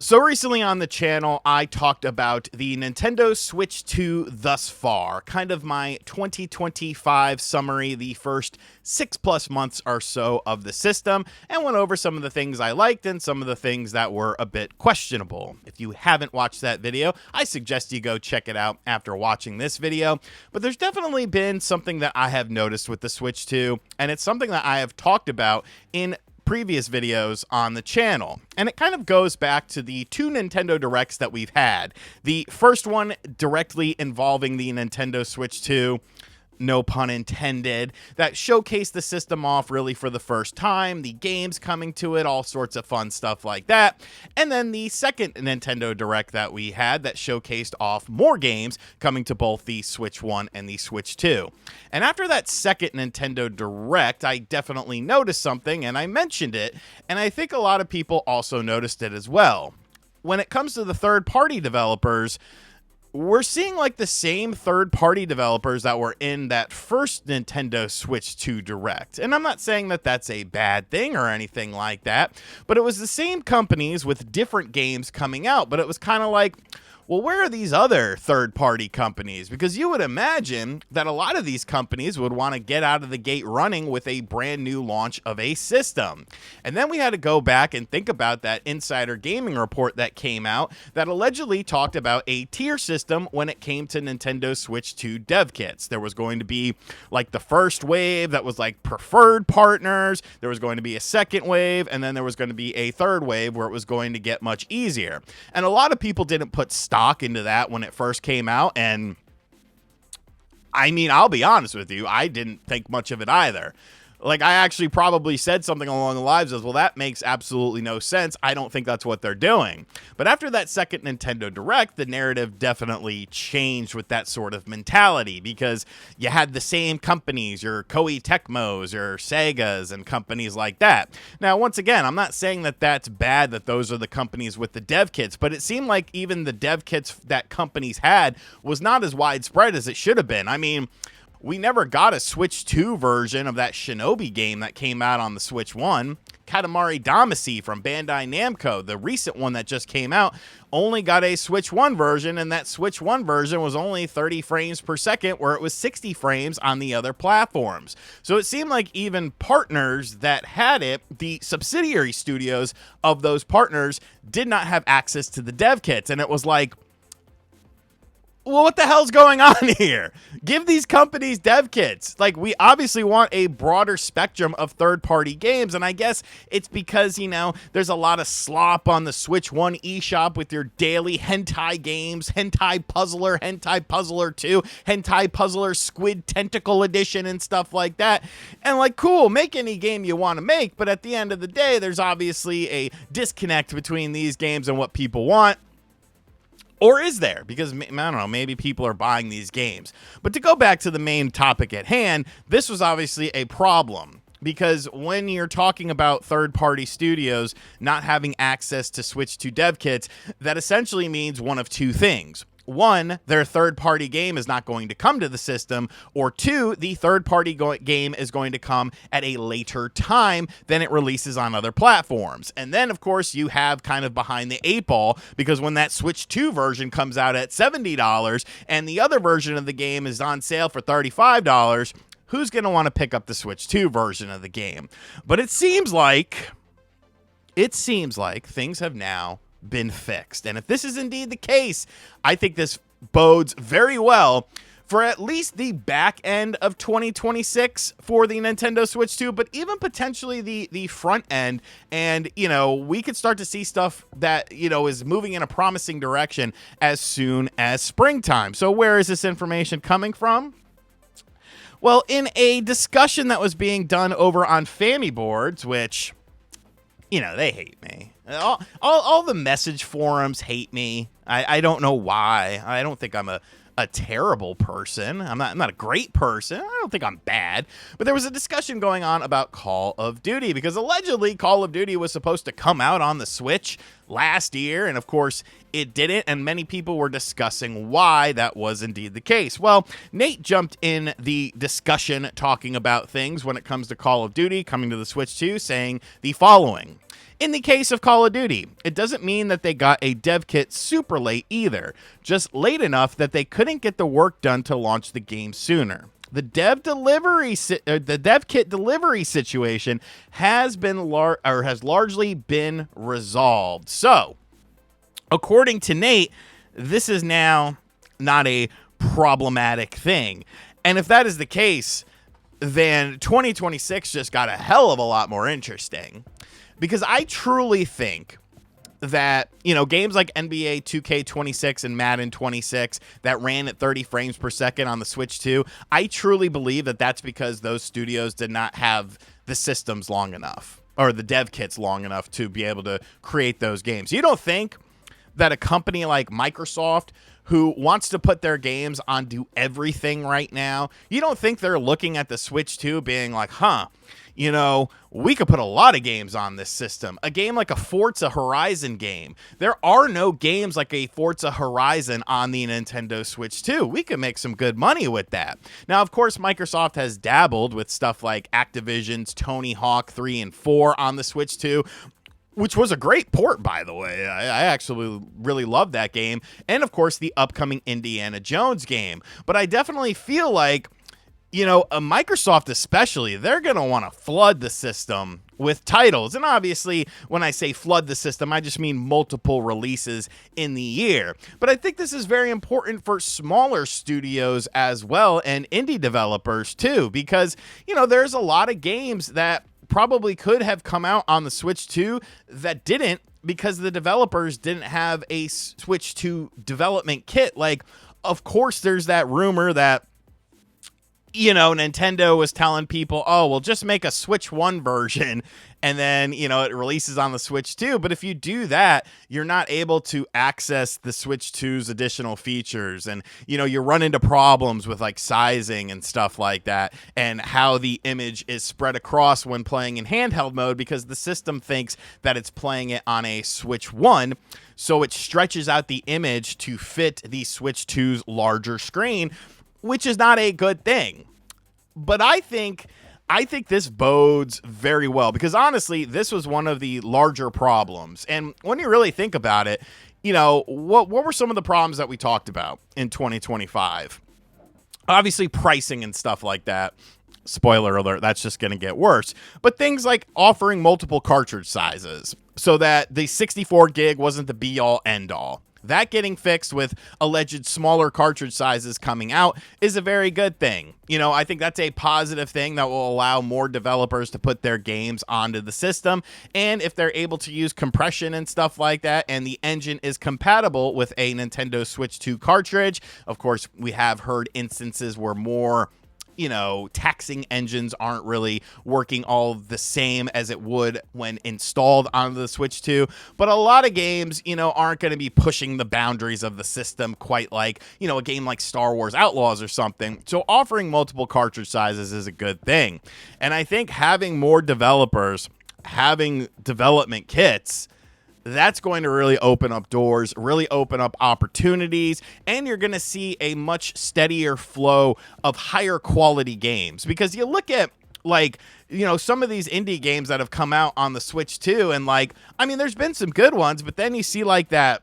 So recently on the channel, I talked about the Nintendo Switch 2 thus far, kind of my 2025 summary, the first 6+ months or so of the system, and went over some of the things I liked and some of the things that were a bit questionable. If you haven't watched that video, I suggest you go check it out after watching this video, but there's definitely been something that I have noticed with the Switch 2, and it's something that I have talked about in previous videos on the channel. And it kind of goes back to the two Nintendo Directs that we've had. The first one directly involving the Nintendo Switch 2, no pun intended, that showcased the system off really for the first time, the games coming to it, all sorts of fun stuff like that. And then the second Nintendo Direct that we had that showcased off more games coming to both the Switch 1 and the Switch 2. And after that second Nintendo Direct, I definitely noticed something, and I mentioned it, and I think a lot of people also noticed it as well. When it comes to the third-party developers, we're seeing like the same third-party developers that were in that first Nintendo Switch 2 Direct. And I'm not saying that that's a bad thing or anything like that, but it was the same companies with different games coming out. But it was kind of like, well, where are these other third-party companies? Because you would imagine that a lot of these companies would want to get out of the gate running with a brand new launch of a system. And then we had to go back and think about that Insider Gaming report that came out that allegedly talked about a tier system when it came to Nintendo Switch 2 dev kits. There was going to be like the first wave that was like preferred partners, there was going to be a second wave, and then there was going to be a third wave where it was going to get much easier. And a lot of people didn't put stock into that when it first came out, and I mean, I'll be honest with you, I didn't think much of it either. Like, I actually probably said something along the lines of, well, that makes absolutely no sense. I don't think that's what they're doing. But after that second Nintendo Direct, the narrative definitely changed with that sort of mentality, because you had the same companies, your Koei Tecmos, your Segas, and companies like that. Now, once again, I'm not saying that that's bad that those are the companies with the dev kits, but it seemed like even the dev kits that companies had was not as widespread as it should have been. I mean, we never got a Switch 2 version of that Shinobi game that came out on the Switch 1. Katamari Damacy from Bandai Namco, the recent one that just came out, only got a Switch 1 version, and that Switch 1 version was only 30 frames per second, where it was 60 frames on the other platforms. So it seemed like even partners that had it, the subsidiary studios of those partners, did not have access to the dev kits, and it was like, well, what the hell's going on here? Give these companies dev kits. Like, we obviously want a broader spectrum of third-party games, and I guess it's because, you know, there's a lot of slop on the Switch 1 eShop with your daily hentai games, Hentai Puzzler 2, Hentai Puzzler Squid Tentacle Edition, and stuff like that. And, like, cool, make any game you want to make, but at the end of the day, there's obviously a disconnect between these games and what people want. Or is there? Because, I don't know, maybe people are buying these games. But to go back to the main topic at hand, this was obviously a problem. Because when you're talking about third-party studios not having access to Switch 2 dev kits, that essentially means one of two things. One, their third-party game is not going to come to the system, or two, the third-party game is going to come at a later time than it releases on other platforms. And then, of course, you have kind of behind the eight ball, because when that Switch 2 version comes out at $70 and the other version of the game is on sale for $35, who's going to want to pick up the Switch 2 version of the game? But it seems like things have now been fixed. And if this is indeed the case, I think this bodes very well for at least the back end of 2026 for the Nintendo Switch 2, but even potentially the front end. And, you know, we could start to see stuff that, you know, is moving in a promising direction as soon as springtime. So where is this information coming from? Well, in a discussion that was being done over on Family Boards, which, you know, they hate me. All the message forums hate me. I don't know why. I don't think I'm a terrible person. I'm not a great person. I don't think I'm bad. But there was a discussion going on about Call of Duty, because allegedly Call of Duty was supposed to come out on the Switch last year, and of course it didn't, and many people were discussing why that was indeed the case. Well, Nate jumped in the discussion talking about things when it comes to Call of Duty coming to the Switch 2, saying the following: In the case of Call of Duty, it doesn't mean that they got a dev kit super late either, just late enough that they couldn't get the work done to launch the game sooner. The dev kit delivery situation has largely been resolved. So, according to Nate, this is now not a problematic thing. And if that is the case, then 2026 just got a hell of a lot more interesting. Because I truly think that, games like NBA 2K26 and Madden 26 that ran at 30 frames per second on the Switch 2, I truly believe that that's because those studios did not have the systems long enough, or the dev kits long enough to be able to create those games. You don't think that a company like Microsoft, who wants to put their games onto everything right now, you don't think they're looking at the Switch 2 being like, we could put a lot of games on this system. A game like a Forza Horizon game. There are no games like a Forza Horizon on the Nintendo Switch 2. We could make some good money with that. Now, of course, Microsoft has dabbled with stuff like Activision's Tony Hawk 3 and 4 on the Switch 2, which was a great port, by the way. I actually really love that game. And, of course, the upcoming Indiana Jones game. But I definitely feel like, Microsoft especially, they're going to want to flood the system with titles. And obviously, when I say flood the system, I just mean multiple releases in the year. But I think this is very important for smaller studios as well, and indie developers too, because, there's a lot of games that probably could have come out on the Switch 2 that didn't, because the developers didn't have a Switch 2 development kit. Like, of course, there's that rumor that, Nintendo was telling people, just make a Switch 1 version, and then, it releases on the Switch 2. But if you do that, you're not able to access the Switch 2's additional features. And, you run into problems with like sizing and stuff like that, and how the image is spread across when playing in handheld mode, because the system thinks that it's playing it on a Switch 1. So it stretches out the image to fit the Switch 2's larger screen, which is not a good thing. But I think this bodes very well, because honestly, this was one of the larger problems. And when you really think about it, what were some of the problems that we talked about in 2025? Obviously, pricing and stuff like that. Spoiler alert, that's just going to get worse. But things like offering multiple cartridge sizes so that the 64 gig wasn't the be all end all. That getting fixed with alleged smaller cartridge sizes coming out is a very good thing. I think that's a positive thing that will allow more developers to put their games onto the system. And if they're able to use compression and stuff like that, and the engine is compatible with a Nintendo Switch 2 cartridge, of course, we have heard instances where more taxing engines aren't really working all the same as it would when installed onto the Switch 2. But a lot of games, aren't going to be pushing the boundaries of the system quite like, a game like Star Wars Outlaws or something. So offering multiple cartridge sizes is a good thing. And I think having more developers having development kits, that's going to really open up doors, really open up opportunities, and you're going to see a much steadier flow of higher quality games. Because you look at, some of these indie games that have come out on the Switch 2, and there's been some good ones, but then you see that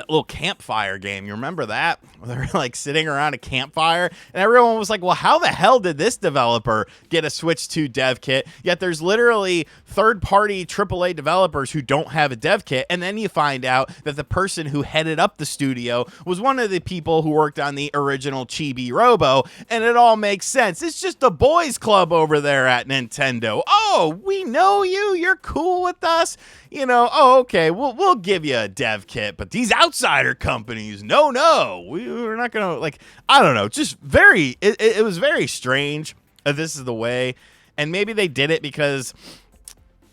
little campfire game. You remember that? They're sitting around a campfire, and everyone was like, well, how the hell did this developer get a Switch 2 dev kit? Yet there's literally third-party AAA developers who don't have a dev kit, and then you find out that the person who headed up the studio was one of the people who worked on the original Chibi Robo, and it all makes sense. It's just a boys club over there at Nintendo. Oh, we know you. You're cool with us. Okay, we'll give you a dev kit, but these outsider companies, no, we're not gonna, I don't know, just it was very strange. This is the way, and maybe they did it because,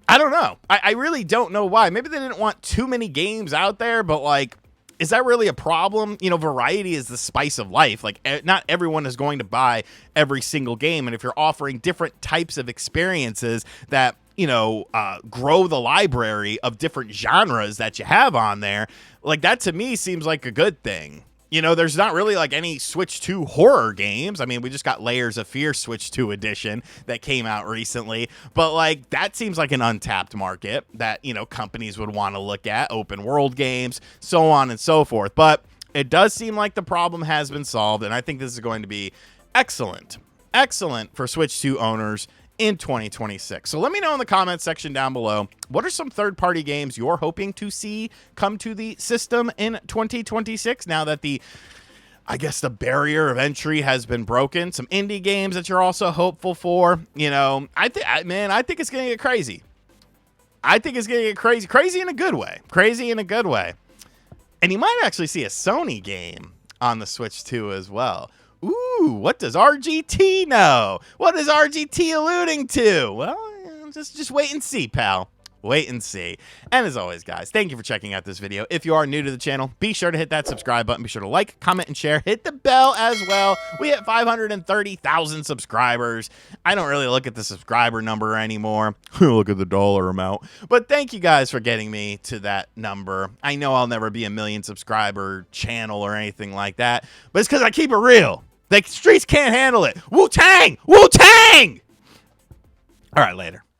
I don't know, I really don't know why. Maybe they didn't want too many games out there, but is that really a problem? Variety is the spice of life. Not everyone is going to buy every single game, and if you're offering different types of experiences that grow the library of different genres that you have on there, that to me seems like a good thing. You know, there's not really like any Switch 2 horror games. I mean, we just got Layers of Fear Switch 2 edition that came out recently, but like that seems like an untapped market that, you know, companies would want to look at, open world games, so on and so forth. But it does seem like the problem has been solved, and I think this is going to be excellent for Switch 2 owners in 2026. So let me know in the comments section down below, what are some third-party games you're hoping to see come to the system in 2026 now that I guess the barrier of entry has been broken? Some indie games that you're also hopeful for. You know, I think it's going to get crazy. I think it's going to get crazy. Crazy in a good way. Crazy in a good way. And you might actually see a Sony game on the Switch 2 as well. Ooh, what does RGT know? What is RGT alluding to? Well, just wait and see, pal. Wait and see. And as always, guys, thank you for checking out this video. If you are new to the channel, be sure to hit that subscribe button. Be sure to like, comment, and share. Hit the bell as well. We hit 530,000 subscribers. I don't really look at the subscriber number anymore. Look at the dollar amount. But thank you guys for getting me to that number. I know I'll never be a 1 million subscriber channel or anything like that, but it's because I keep it real. The streets can't handle it. Wu-Tang! Wu-Tang! All right, later.